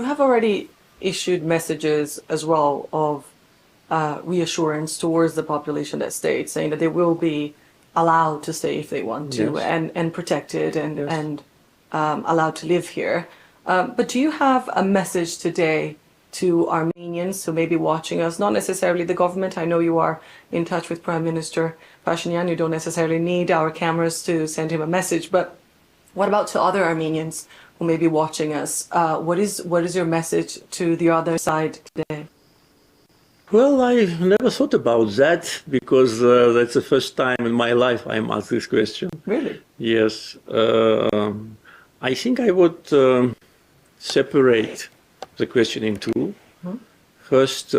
have already issued messages as well of reassurance towards the population at state, saying that they will be allowed to stay if they want to, Yes. and protected and Yes. and allowed to live here. But do you have a message today to Armenians who may be watching us? Not necessarily the government. I know you are in touch with Prime Minister Pashinyan. You don't necessarily need our cameras to send him a message. But what about to other Armenians who may be watching us? What is your message to the other side today? Well, I never thought about that because that's the first time in my life I'm asked this question. Really? Yes. I think I would separate the question in two. First,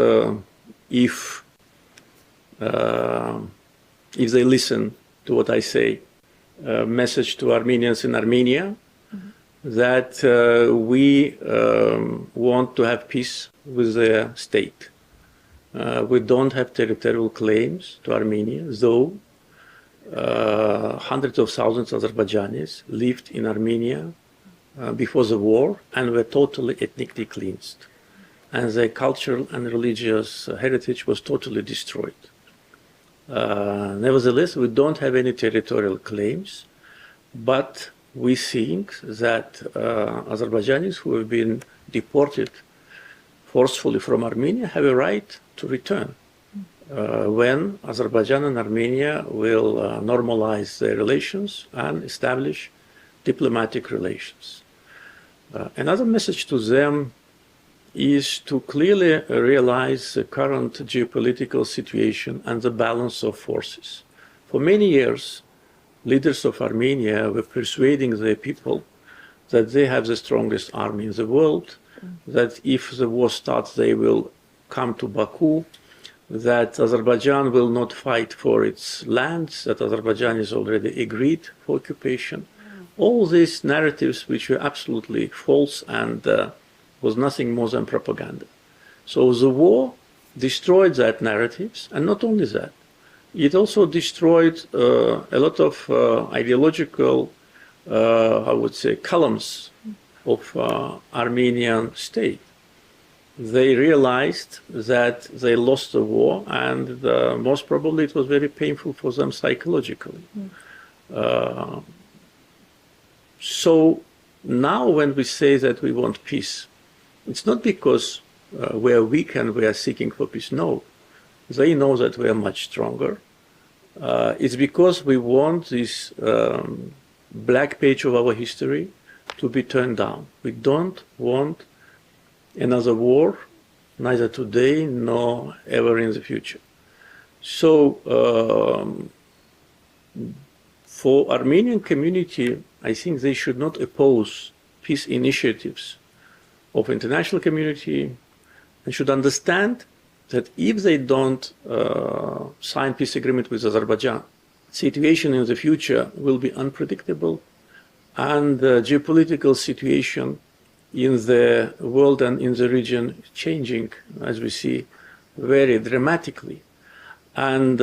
if they listen to what I say, message to Armenians in Armenia, that we want to have peace with the state. We don't have territorial claims to Armenia, though hundreds of thousands of Azerbaijanis lived in Armenia before the war and were totally ethnically cleansed. And their cultural and religious heritage was totally destroyed. Nevertheless, we don't have any territorial claims, but we think that Azerbaijanis who have been deported forcefully from Armenia have a right to return when Azerbaijan and Armenia will normalize their relations and establish diplomatic relations. Another message to them is to clearly realize the current geopolitical situation and the balance of forces. For many years, leaders of Armenia were persuading their people that they have the strongest army in the world, that if the war starts, they will come to Baku, that Azerbaijan will not fight for its lands, that Azerbaijan is already agreed for occupation. All these narratives which were absolutely false and was nothing more than propaganda. So the war destroyed that narratives, and not only that, it also destroyed a lot of ideological, I would say, columns of Armenian state. They realized that they lost the war, and most probably it was very painful for them psychologically. So now when we say that we want peace, it's not because we are weak and we are seeking for peace. No, they know that we are much stronger. It's because we want this black page of our history to be turned down. We don't want another war, neither today nor ever in the future. So for Armenian community, I think they should not oppose peace initiatives of international community and should understand that if they don't sign peace agreement with Azerbaijan, situation in the future will be unpredictable, and the geopolitical situation in the world and in the region changing, as we see, very dramatically. And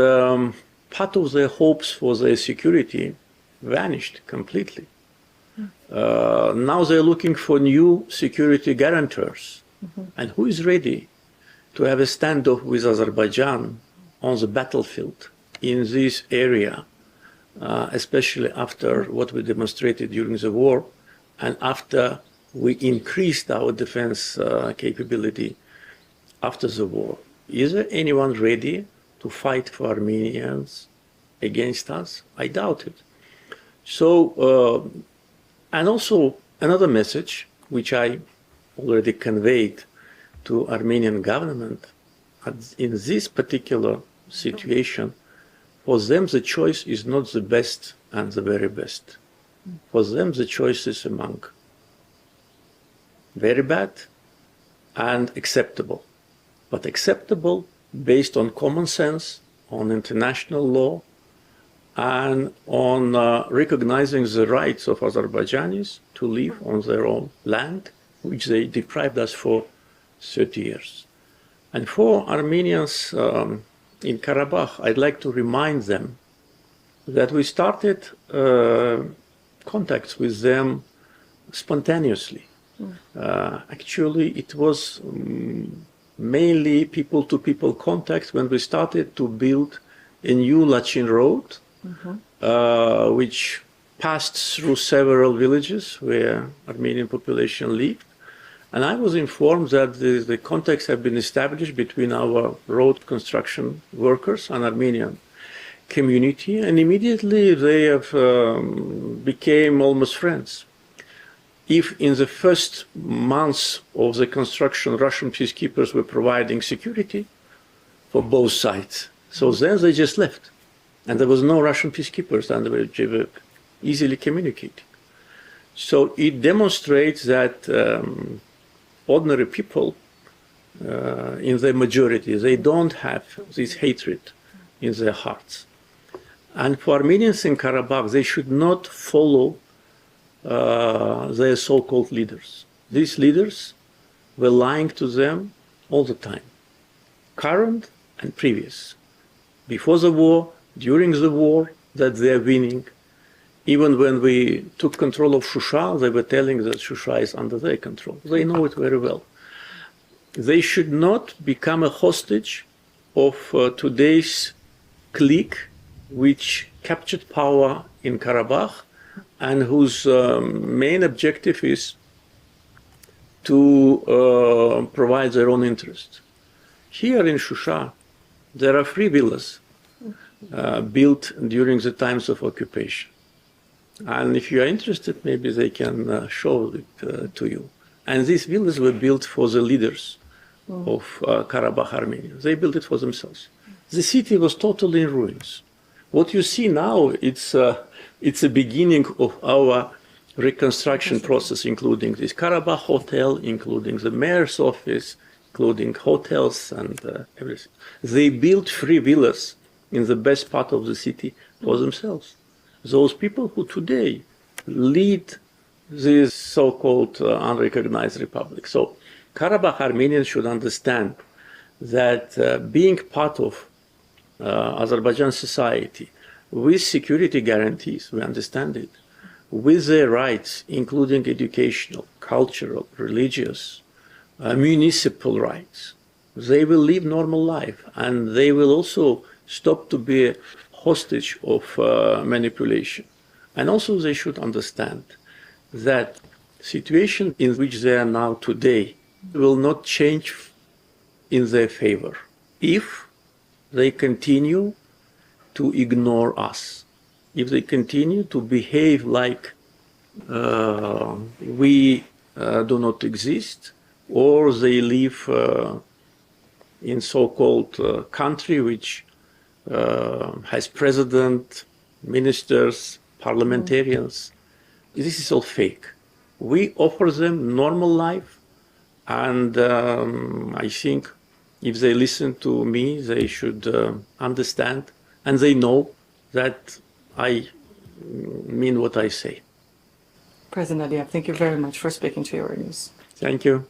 part of their hopes for their security vanished completely. Now they're looking for new security guarantors. And who is ready to have a standoff with Azerbaijan on the battlefield in this area, especially after what we demonstrated during the war and after we increased our defense capability after the war? Is there anyone ready to fight for Armenians against us? I doubt it. So, and also another message, which I already conveyed to Armenian government, in this particular situation, for them the choice is not the best and the very best. For them the choice is among very bad and acceptable. But acceptable based on common sense, on international law, and on recognizing the rights of Azerbaijanis to live on their own land, which they deprived us for 30 years. And for Armenians in Karabakh, I'd like to remind them that we started contacts with them spontaneously. Actually, it was mainly people-to-people contact when we started to build a new Lachin road, which passed through several villages where Armenian population lived. And I was informed that the contacts have been established between our road construction workers and Armenian community, and immediately they have became almost friends. If in the first months of the construction, Russian peacekeepers were providing security for both sides, so then they just left, and there was no Russian peacekeepers, and they were easily communicating. So it demonstrates that ordinary people, in the majority, they don't have this hatred in their hearts. And for Armenians in Karabakh, they should not follow their so-called leaders. These leaders were lying to them all the time, current and previous. Before the war, during the war, that they are winning. Even when we took control of Shusha, they were telling that Shusha is under their control. They know it very well. They should not become a hostage of today's clique, which captured power in Karabakh and whose main objective is to provide their own interest. Here in Shusha, there are 3 villas built during the times of occupation. And if you are interested, maybe they can show it to you. And these villas were built for the leaders of Karabakh Armenians. They built it for themselves. The city was totally in ruins. What you see now, it's a beginning of our reconstruction process, including this Karabakh hotel, including the mayor's office, including hotels and everything. They built 3 villas in the best part of the city for themselves. Those people who today lead this so-called unrecognized republic. So Karabakh Armenians should understand that being part of Azerbaijan society with security guarantees, we understand it, with their rights, including educational, cultural, religious, municipal rights, they will live normal life, and they will also stop to be a hostage of manipulation. And also they should understand that situation in which they are now today will not change in their favor if they continue to ignore us, if they continue to behave like we do not exist, or they live in so-called country which has president, ministers, parliamentarians. This is all fake. We offer them normal life, and I think if they listen to me, they should understand, and they know that I mean what I say. President Aliyev, thank you very much for speaking to Euronews. Thank you.